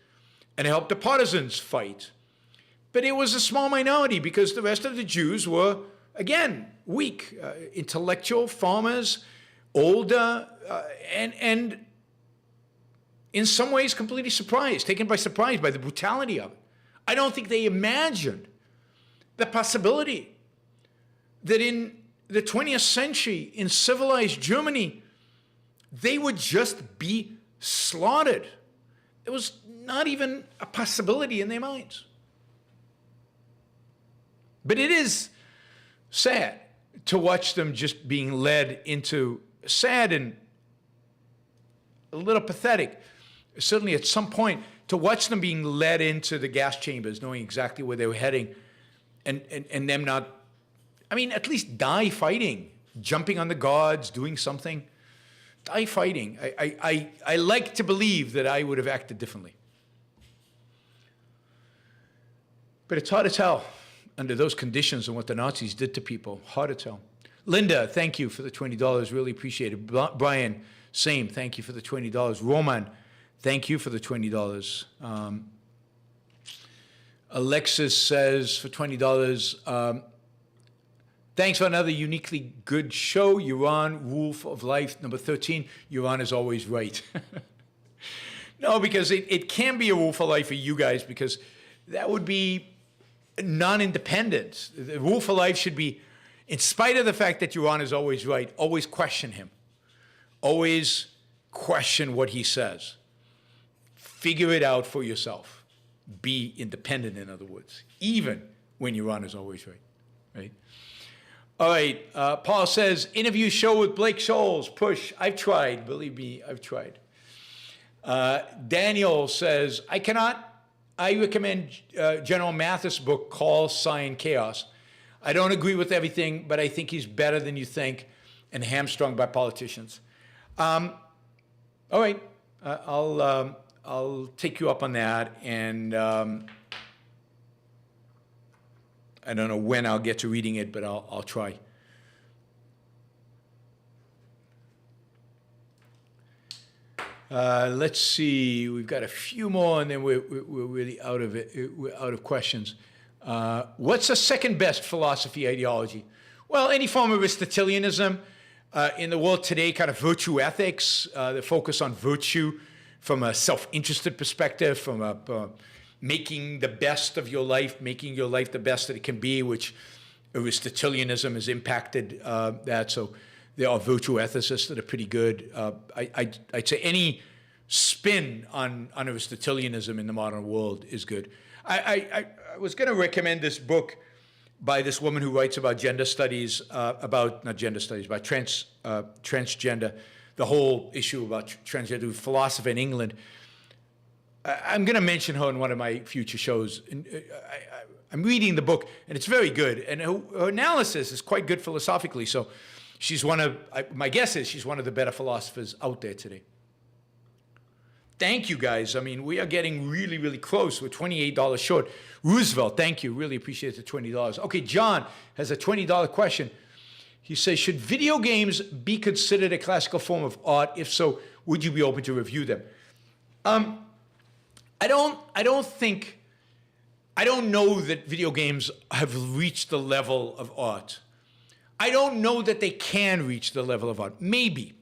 and helped the partisans fight. But it was a small minority because the rest of the Jews were, again, weak, intellectual, farmers, older, and in some ways completely surprised, taken by surprise by the brutality of it. I don't think they imagined the possibility that in the 20th century, in civilized Germany, they would just be slaughtered. It was not even a possibility in their minds. But it is sad to watch them just being led into, sad and a little pathetic, certainly at some point, to watch them being led into the gas chambers, knowing exactly where they were heading, and them not, at least die fighting, jumping on the guards, doing something. Die fighting. I like to believe that I would have acted differently. But it's hard to tell under those conditions and what the Nazis did to people. Hard to tell. Linda, thank you for the $20. Really appreciate it. Brian, same. Thank you for the $20. Roman, thank you for the $20. Alexis says for $20, thanks for another uniquely good show. Yaron, Rule of Life, number 13. Yaron is always right. No, because it can be a rule for life for you guys, because that would be non-independent. The rule for life should be, in spite of the fact that Yaron is always right, always question him. Always question what he says. Figure it out for yourself. Be independent, in other words, even when Yaron is always right, right? All right. Paul says, interview show with Blake Scholes. Push. I've tried. Believe me, I've tried. Daniel says, I recommend General Mathis' book, Call Sign Chaos. I don't agree with everything, but I think he's better than you think and hamstrung by politicians. All right. I'll take you up on that, and I don't know when I'll get to reading it, but I'll try. Let's see. We've got a few more, and then we're really out of it. We're out of questions. What's the second best philosophy ideology? Well, any form of Aristotelianism. In the world today, kind of virtue ethics, the focus on virtue from a self-interested perspective, from making the best of your life, making your life the best that it can be, which Aristotelianism has impacted that. So there are virtue ethicists that are pretty good. I'd say any spin on Aristotelianism in the modern world is good. I was going to recommend this book by this woman who writes about gender studies, about transgender, the whole issue about transgender philosophy in England. I'm going to mention her in one of my future shows. I'm reading the book, and it's very good. And her analysis is quite good philosophically. So she's my guess is she's one of the better philosophers out there today. Thank you, guys. I mean, we are getting really, really close. We're $28 short. Roosevelt, thank you. Really appreciate the $20. Okay, John has a $20 question. He says, should video games be considered a classical form of art? If so, would you be open to review them? I don't know that video games have reached the level of art. I don't know that they can reach the level of art. Maybe.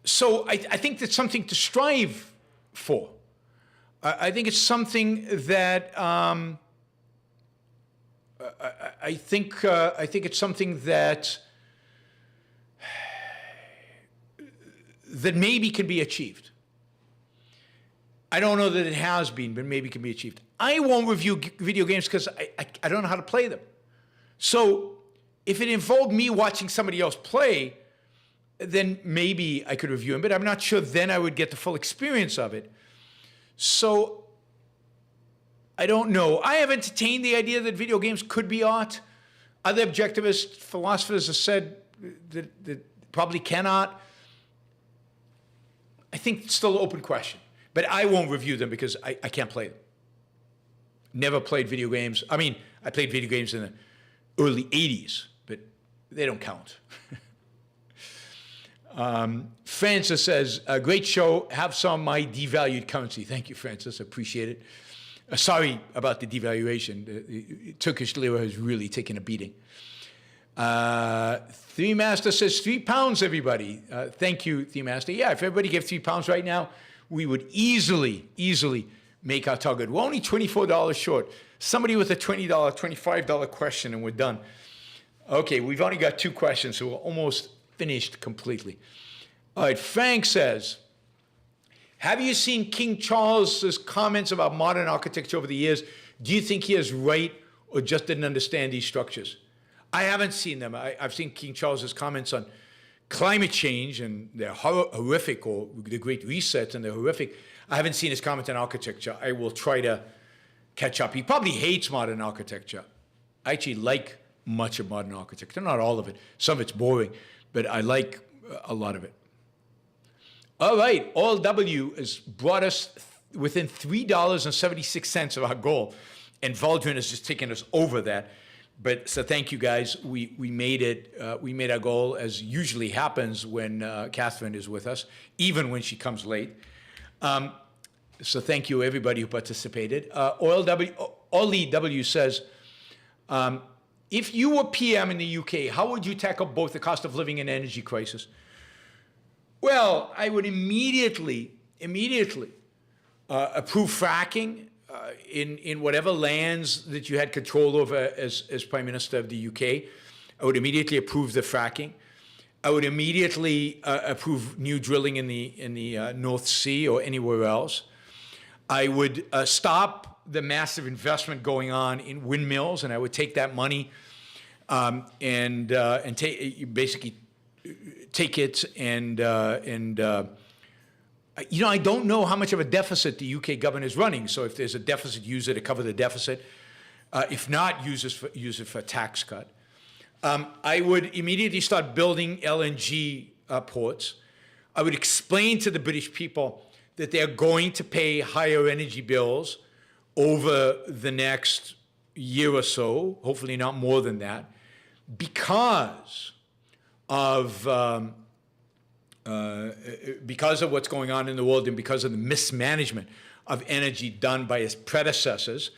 So I think that's something to strive for. I think it's something that I think it's something that maybe can be achieved. I don't know that it has been, but maybe can be achieved. I won't review video games because I don't know how to play them. So if it involved me watching somebody else play, then maybe I could review them, but I'm not sure then I would get the full experience of it. So I don't know. I have entertained the idea that video games could be art. Other objectivist philosophers have said that probably cannot. I think it's still an open question, but I won't review them because I can't play them. Never played video games. I mean, I played video games in the early 80s, but they don't count. Francis says, a great show. Have some my devalued currency. Thank you, Francis. Appreciate it. Sorry about the devaluation. The Turkish lira has really taken a beating. Three Master says, £3, everybody. Thank you, Three Master. Yeah, if everybody gave £3 right now, we would easily make our target. We're only $24 short. Somebody with a $20, $25 question, and we're done. Okay, we've only got 2 questions, so we're almost finished completely. All right, Frank says, have you seen King Charles's comments about modern architecture over the years? Do you think he is right or just didn't understand these structures? I haven't seen them. I've seen King Charles's comments on climate change, and they're horrific, or the Great Reset, and they're horrific. I haven't seen his comment on architecture. I will try to catch up. He probably hates modern architecture. I actually like much of modern architecture, not all of it. Some of it's boring, but I like a lot of it. All right, All W has brought us within $3.76 of our goal, and Valdrin has just taken us over that. But so thank you guys. We made it. We made our goal, as usually happens when Catherine is with us, even when she comes late. So thank you everybody who participated. Ollie W says, if you were PM in the UK, how would you tackle both the cost of living and energy crisis? Well, I would immediately approve fracking in whatever lands that you had control over as Prime Minister of the UK. I would immediately approve the fracking. I would immediately approve new drilling in the North Sea or anywhere else. I would stop the massive investment going on in windmills, and I would take that money and basically take it and you know, I don't know how much of a deficit the UK government is running. So if there's a deficit, use it to cover the deficit. If not, use it for a tax cut. I would immediately start building LNG ports. I would explain to the British people that they're going to pay higher energy bills over the next year or so, hopefully not more than that, because of what's going on in the world and because of the mismanagement of energy done by his predecessors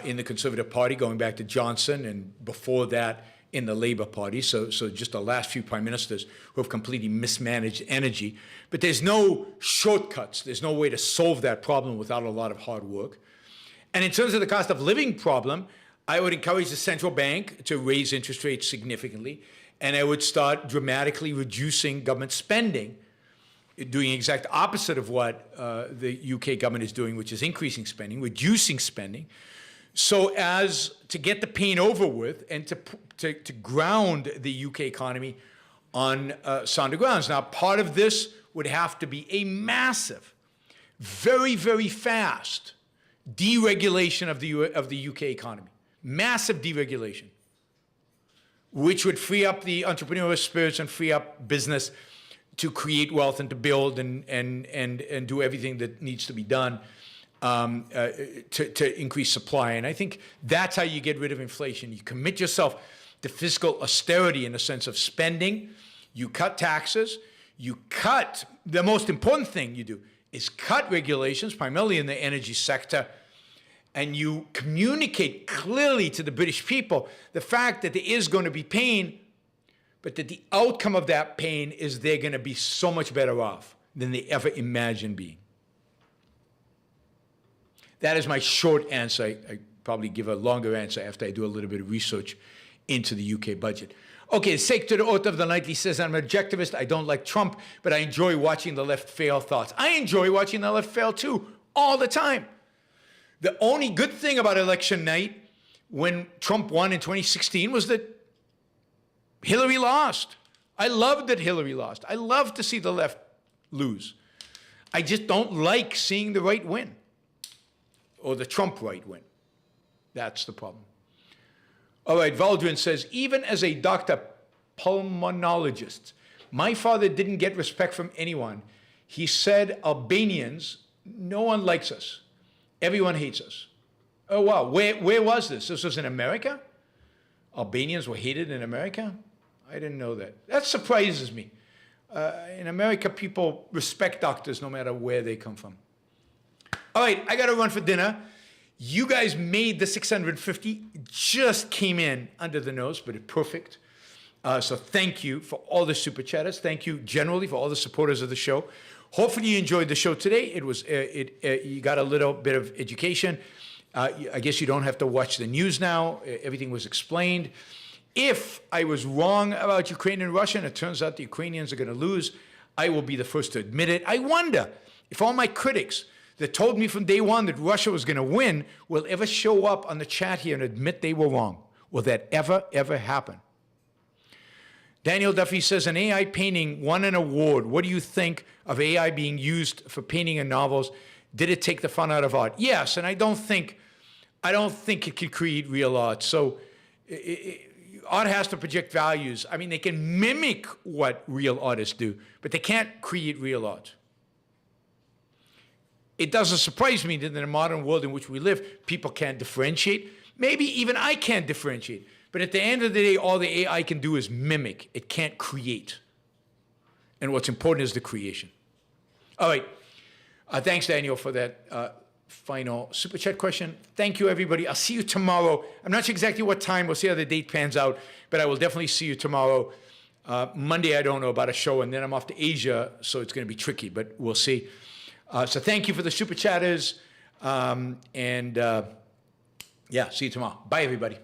in the Conservative Party, going back to Johnson, and before that in the Labour Party. So just the last few prime ministers who have completely mismanaged energy. But there's no shortcuts. There's no way to solve that problem without a lot of hard work. And in terms of the cost of living problem, I would encourage the central bank to raise interest rates significantly, and I would start dramatically reducing government spending, doing the exact opposite of what the UK government is doing, which is increasing spending, reducing spending, so as to get the pain over with and to ground the UK economy on sounder grounds. Now, part of this would have to be a massive, very, very fast deregulation of the UK economy. Massive deregulation, which would free up the entrepreneurial spirits and free up business to create wealth and to build and do everything that needs to be done to increase supply. And I think that's how you get rid of inflation. You commit yourself to fiscal austerity in the sense of spending. You cut taxes. You cut, the most important thing you do is cut regulations, primarily in the energy sector, and you communicate clearly to the British people the fact that there is going to be pain, but that the outcome of that pain is they're going to be so much better off than they ever imagined being. That is my short answer. I probably give a longer answer after I do a little bit of research into the UK budget. Okay, sake to the oath of the nightly says, I'm an objectivist. I don't like Trump, but I enjoy watching the left fail thoughts. I enjoy watching the left fail too, all the time. The only good thing about election night when Trump won in 2016 was that Hillary lost. I loved that Hillary lost. I love to see the left lose. I just don't like seeing the right win, or the Trump right win. That's the problem. All right, Valdrin says, even as a doctor pulmonologist, my father didn't get respect from anyone. He said, Albanians, no one likes us. Everyone hates us. Oh, wow. Where was this? This was in America? Albanians were hated in America? I didn't know that. That surprises me. In America, people respect doctors no matter where they come from. All right, I got to run for dinner. You guys made the 650. Just came in under the nose, but it's perfect. So thank you for all the super chatters. Thank you generally for all the supporters of the show. Hopefully you enjoyed the show today. It was you got a little bit of education. I guess you don't have to watch the news now. Everything was explained. If I was wrong about Ukraine and Russia, and it turns out the Ukrainians are going to lose, I will be the first to admit it. I wonder if all my critics that told me from day one that Russia was going to win will ever show up on the chat here and admit they were wrong. Will that ever happen? Daniel Duffy says, an AI painting won an award. What do you think of AI being used for painting in novels? Did it take the fun out of art? Yes, and I don't think it can create real art. So art has to project values. I mean, they can mimic what real artists do, but they can't create real art. It doesn't surprise me that in the modern world in which we live, people can't differentiate. Maybe even I can't differentiate. But at the end of the day, all the AI can do is mimic. It can't create. And what's important is the creation. All right. Thanks, Daniel, for that final super chat question. Thank you, everybody. I'll see you tomorrow. I'm not sure exactly what time. We'll see how the date pans out. But I will definitely see you tomorrow. Monday, I don't know about a show. And then I'm off to Asia, so it's going to be tricky. But we'll see. So thank you for the super chatters. Yeah, see you tomorrow. Bye, everybody.